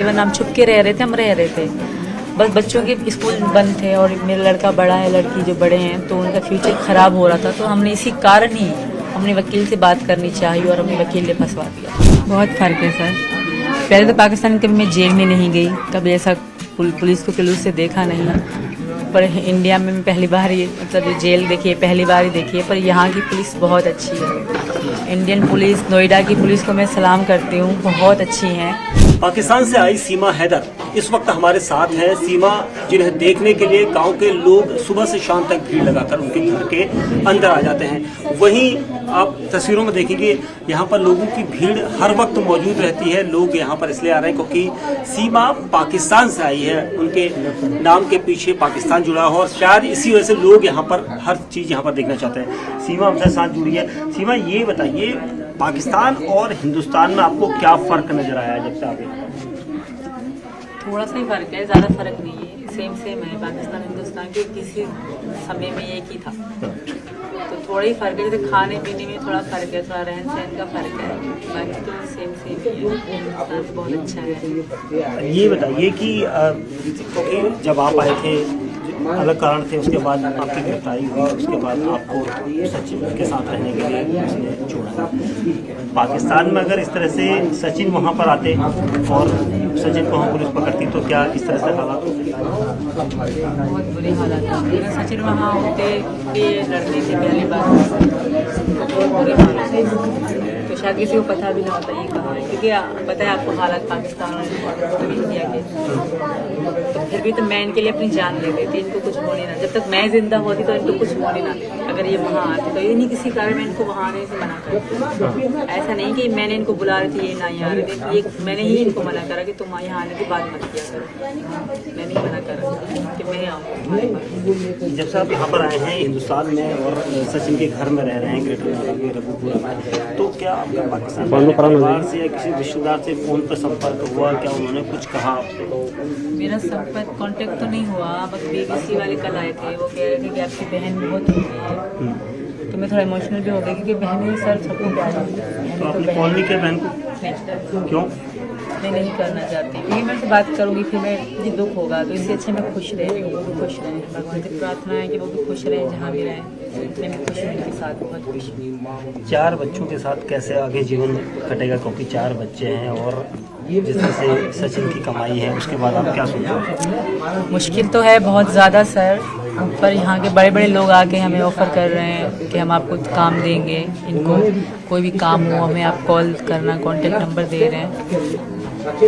Even हम छुप के रह रहे थे, हम रह रहे थे। बस बच्चों के स्कूल बंद थे और मेरा लड़का बड़ा है, लड़की जो बड़े हैं, तो उनका फ्यूचर ख़राब हो रहा था। तो हमने इसी कारण ही अपने वकील से बात करनी चाहिए और अपने वकील ने फंसवा दिया। बहुत फ़र्क है सर। पहले तो पाकिस्तान कभी मैं जेल में नहीं गई, कभी ऐसा पुलिस को जुलूस से देखा नहीं, पर इंडिया में मैं पहली बार ये मतलब जेल देखी है, पहली बार ही देखी है। पर यहाँ की पुलिस बहुत अच्छी है। इंडियन पुलिस, नोएडा की पुलिस को मैं सलाम करती हूँ, बहुत अच्छी हैं। पाकिस्तान से आई सीमा हैदर इस वक्त हमारे साथ है। सीमा जिन्हें देखने के लिए गांव के लोग सुबह से शाम तक भीड़ लगाकर उनके घर के अंदर आ जाते हैं। वहीं आप तस्वीरों में देखेंगे यहाँ पर लोगों की भीड़ हर वक्त मौजूद रहती है। लोग यहाँ पर इसलिए आ रहे हैं क्योंकि सीमा पाकिस्तान से आई है, उनके नाम के पीछे पाकिस्तान जुड़ा हो और शायद इसी वजह से लोग यहाँ पर हर चीज़ यहाँ पर देखना चाहते हैं। सीमा हमसे साथ जुड़ी है। सीमा, ये बताइए, पाकिस्तान और हिंदुस्तान में आपको क्या फ़र्क नज़र आया जब से आप? थोड़ा सा ही फ़र्क है, ज़्यादा फ़र्क नहीं है, सेम है। पाकिस्तान हिंदुस्तान के किसी समय में एक ही था, तो थोड़ा ही फ़र्क है। जैसे खाने पीने में थोड़ा फ़र्क है, थोड़ा रहन सहन का फ़र्क है, बाकी तो सेम ही है। हिंदुस्तान तो बहुत अच्छा है। ये बताइए कि जब आप आए थे अलग कारण थे, उसके बाद आपकी गिरफ्तारी हुई, उसके बाद आपको सचिन के साथ रहने के लिए उसने छोड़ा। पाकिस्तान में अगर इस तरह से सचिन वहाँ पर आते और सचिन को वहाँ पुलिस पकड़ती तो क्या इस तरह से हालात होते? बहुत बुरे हालात हैं। अगर सचिन वहाँ होते कि लड़ने से पहली बार तो बहुत बुरे हालात हैं। तो शायद किसी को पता भी ना होता ये कहाँ है, क्योंकि पता है आपको हालात पाकिस्तान और इंडिया के। तो फिर भी तो मैं इनके लिए अपनी जान ले देती, इनको कुछ होने ना। जब तक मैं जिंदा होती तो इनको कुछ होने ना। अगर ये वहाँ आते तो ये नहीं किसी कारण मैं इनको वहाँ आने से मना करती। ऐसा नहीं कि मैंने इनको बुला रही थी, ये ना यहाँ आ रहे थे, ये मैंने ही इनको मना करा कि तुम यहाँ आने की बात मत किया करो। मैं नहीं मना करा कि मैं आऊँ। जब से आप यहाँ पर आए हैं हिंदुस्तान में और सचिन के घर में रह रहे हैं ग्रेटर नोएडा के रघुपुरा में, तो क्या आपका पाकिस्तान परिवार से या किसी रिश्तेदार से फ़ोन पर संपर्क हुआ? क्या उन्होंने कुछ कहा आपसे? मेरा संपर्क कांटेक्ट तो नहीं हुआ, बस BBC वाले कल आए थे। वो कह रहे थे कि आपकी बहन बहुत हो गई है। तो मैं थोड़ा इमोशनल भी हो गई, क्योंकि बहन सर सबको प्यार होती है। तो आपने कॉल नहीं किया बहन को? नहीं। क्यों? मैं नहीं करना चाहती, क्योंकि मैं उनसे बात करूंगी फिर मैं मुझे दुख होगा। तो इससे अच्छा मैं खुश रहे, वो भी खुश रहें। भगवान से प्रार्थना है कि वो भी खुश रहें, जहाँ भी रहें। मैं भी खुश हूँ उनके साथ, बहुत खुश हूँ। 4 बच्चों के साथ कैसे आगे जीवन कटेगा? क्योंकि 4 बच्चे हैं और जिस तरह से सचिन की कमाई है, उसके बाद आप क्या सोचते हैं? मुश्किल तो है बहुत ज़्यादा सर, पर यहाँ के बड़े बड़े लोग आके हमें ऑफ़र कर रहे हैं कि हम आपको काम देंगे। इनको कोई भी काम हो हमें आप कॉल करना, कॉन्टेक्ट नंबर दे रहे हैं।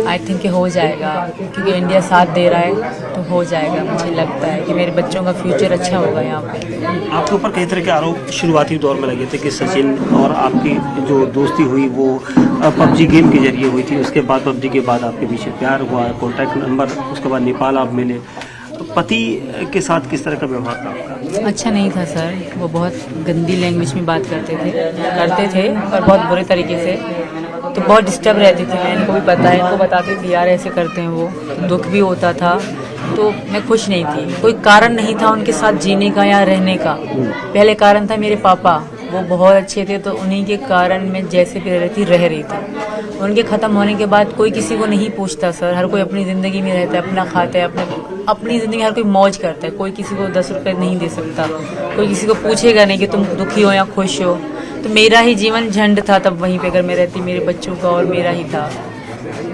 आई थिंक कि हो जाएगा, क्योंकि इंडिया साथ दे रहा है तो हो जाएगा। मुझे लगता है कि मेरे बच्चों का फ्यूचर अच्छा होगा यहाँ पे। आपके ऊपर कई तरह के आरोप शुरुआती दौर में लगे थे कि सचिन और आपकी जो दोस्ती हुई वो PUBG गेम के जरिए हुई थी। उसके बाद PUBG के बाद आपके पीछे प्यार हुआ, कॉन्टैक्ट नंबर, उसके बाद नेपाल आप मिले। तो पति के साथ किस तरह का व्यवहार था आपका? अच्छा नहीं था सर, वो बहुत गंदी लैंग्वेज में बात करते थे और बहुत बुरे तरीके से। तो बहुत डिस्टर्ब रहती थी मैं, इनको भी पता है, इनको बताती थी यार ऐसे करते हैं वो। तो दुख भी होता था, तो मैं खुश नहीं थी। कोई कारण नहीं था उनके साथ जीने का या रहने का। पहले कारण था मेरे पापा, वो बहुत अच्छे थे, तो उन्हीं के कारण मैं जैसे भी रह रही थी। उनके ख़त्म होने के बाद कोई किसी को नहीं पूछता सर, हर कोई अपनी ज़िंदगी में रहता है, अपना खाता है, अपनी ज़िंदगी हर कोई मौज करता है। कोई किसी को 10 रुपये नहीं दे सकता, कोई किसी को पूछेगा नहीं कि तुम दुखी हो या खुश हो। तो मेरा ही जीवन झंड था तब वहीं पे, अगर मैं रहती मेरे बच्चों का और मेरा ही था।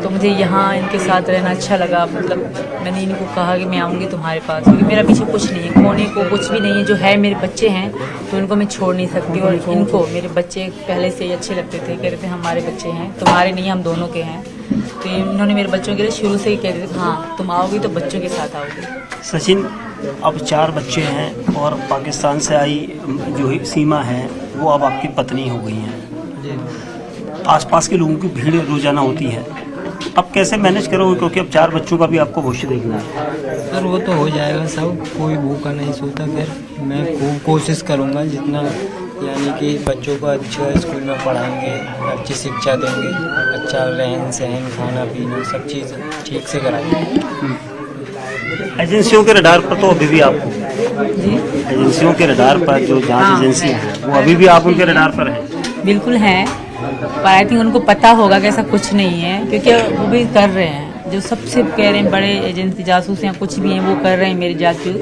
तो मुझे यहाँ इनके साथ रहना अच्छा लगा। मतलब मैंने इनको कहा कि मैं आऊँगी तुम्हारे पास, क्योंकि मेरा पीछे कुछ नहीं है, खोने को कुछ भी नहीं है। जो है मेरे बच्चे हैं, तो इनको मैं छोड़ नहीं सकती। और इनको मेरे बच्चे पहले से ही अच्छे लगते थे, कह रहे थे हमारे बच्चे हैं, तुम्हारे नहीं, हम दोनों के हैं। तो इन्होंने मेरे बच्चों के लिए शुरू से ही कह रहे थे हाँ तुम आओगी तो बच्चों के साथ आओगी। सचिन, अब 4 बच्चे हैं और पाकिस्तान से आई जो सीमा है वो अब आपकी पत्नी हो गई हैं। आसपास के लोगों की भीड़ रोजाना होती है, अब कैसे मैनेज करोगे? क्योंकि अब 4 बच्चों का भी आपको भविष्य देखना है। सर वो तो हो जाएगा सब, कोई भूखा नहीं सोता। फिर मैं खूब कोशिश करूँगा जितना, यानी कि बच्चों को अच्छा स्कूल में पढ़ाएंगे, अच्छी शिक्षा देंगे, अच्छा रहन सहन, खाना पीना सब चीज़ ठीक से कराएंगे। एजेंसियों के रडार पर तो अभी भी आपको, एजेंसियों के रडार पर जो जांच एजेंसी है वो अभी भी आप उनके रडार पर हैं? बिल्कुल हैं, पर आई थिंक उनको पता होगा कि ऐसा कुछ नहीं है, क्योंकि वो भी कर रहे हैं। जो सबसे कह रहे हैं बड़े एजेंसी जासूस हैं कुछ भी हैं वो कर रहे हैं मेरे जासूस,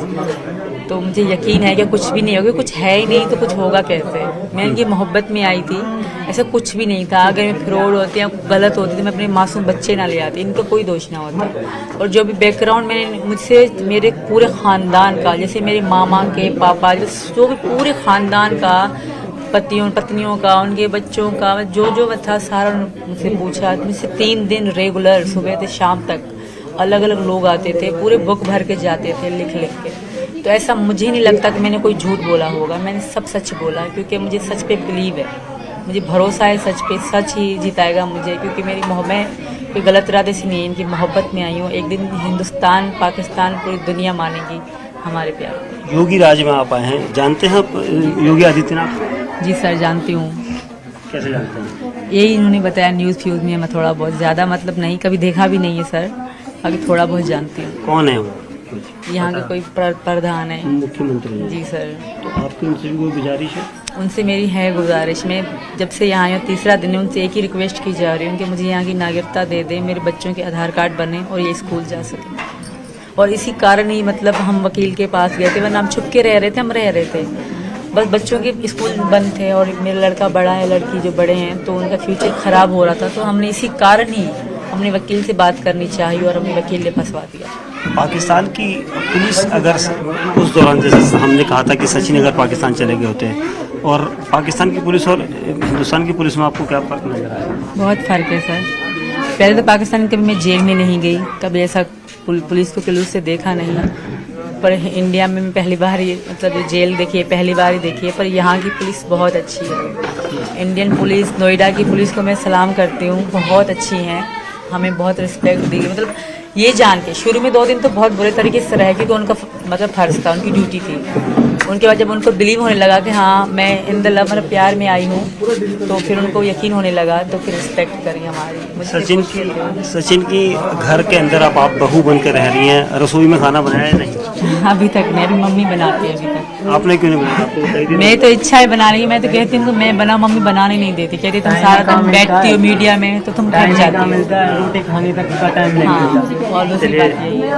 तो मुझे यकीन है कि कुछ भी नहीं होगा। कुछ है ही नहीं तो कुछ होगा कैसे। मैं इनकी मोहब्बत में आई थी, ऐसा कुछ भी नहीं था। अगर मैं फ्रॉड होती या गलत होती तो मैं अपने मासूम बच्चे ना ले आती, इनका कोई दोष ना होता। और जो भी बैकग्राउंड मैंने मुझसे मेरे पूरे ख़ानदान का, जैसे मेरे मामा के पापा, जो भी पूरे ख़ानदान का, पत्नियों का, उनके बच्चों का, जो जो था सारा मुझसे पूछा। मुझसे 3 दिन रेगुलर सुबह से शाम तक अलग अलग लोग आते थे, पूरे बुक भर के जाते थे लिख के। तो ऐसा मुझे नहीं लगता कि मैंने कोई झूठ बोला होगा, मैंने सब सच बोला, क्योंकि मुझे सच पे बिलीव है, मुझे भरोसा है सच पे। सच ही जिताएगा मुझे, क्योंकि मेरी मैं कोई गलत इरादे से नहीं, इनकी मोहब्बत में आई हूँ। एक दिन हिंदुस्तान, पाकिस्तान, पूरी दुनिया मानेगी हमारे प्यार। योगी राज में आप आए हैं, जानते हैं आप योगी आदित्यनाथ? जी सर, जानती हूँ। कैसे जानते हैं? यही इन्होंने बताया न्यूज़ फ्यूज़ में। मैं थोड़ा बहुत, ज़्यादा मतलब नहीं, कभी देखा भी नहीं है सर, अभी थोड़ा बहुत जानती हूँ। कौन है वो? यहाँ के कोई प्रधान है। मुख्यमंत्री हैं। जी सर। तो आपकी उनसे भी कोई गुजारिश है? उनसे मेरी है गुजारिश। मैं जब से यहाँ आई हूँ, तीसरा दिन है, उनसे एक ही रिक्वेस्ट की जा रही हूँ कि मुझे यहाँ की नागरिकता दे दें, मेरे बच्चों के आधार कार्ड बने और ये स्कूल जा सकें। और इसी कारण ही मतलब हम वकील के पास गए थे, वरना हम छुप के रह रहे थे, हम रह रहे थे। बस बच्चों के स्कूल बंद थे और मेरा लड़का बड़ा है, लड़की जो बड़े हैं, तो उनका फ्यूचर ख़राब हो रहा था। तो हमने इसी कारण ही हमने वकील से बात करनी चाहिए और हमने वकील ने फंसवा दिया। पाकिस्तान की पुलिस अगर उस दौरान, जैसे हमने कहा था कि सचिन अगर पाकिस्तान चले गए होते, और पाकिस्तान की पुलिस और हिंदुस्तान की पुलिस में आपको क्या फ़र्क नजर आया? बहुत फ़र्क है सर। पहले तो पाकिस्तान कभी मैं जेल में नहीं गई, कभी ऐसा पुलिस को जुलूस से देखा नहीं। पर इंडिया में मैं पहली बार ये मतलब जेल देखी है, पहली बार ही देखी है। पर यहाँ की पुलिस बहुत अच्छी है। इंडियन पुलिस, नोएडा की पुलिस को मैं सलाम करती हूँ, बहुत अच्छी हैं, हमें बहुत रिस्पेक्ट दी। मतलब ये जान के शुरू में 2 दिन तो बहुत बुरे तरीके से रह, क्योंकि उनका मतलब फ़र्ज़ था, उनकी ड्यूटी थी। उनके बाद जब उनको बिलीव होने लगा कि हाँ मैं इन द लव मतलब प्यार में आई हूँ, तो फिर उनको यकीन होने लगा, तो फिर रिस्पेक्ट करी हमारी। सचिन की घर के अंदर आप बहू बन के रह रही हैं, रसोई में खाना बनाया नहीं? अभी तक मैं भी मम्मी बनाती है। अभी तक आपने क्यों नहीं बनाया? आपको मैं तो इच्छा है बनाने की, मैं तो कहती हूँ कि मैं बना, मम्मी बनाने नहीं देती, कहती तुम सारा दिन बैठती हो मीडिया में तो तुम थक जाती हो। रोटी खाने तक का टाइम नहीं हाँ, और दूसरी बात यही है।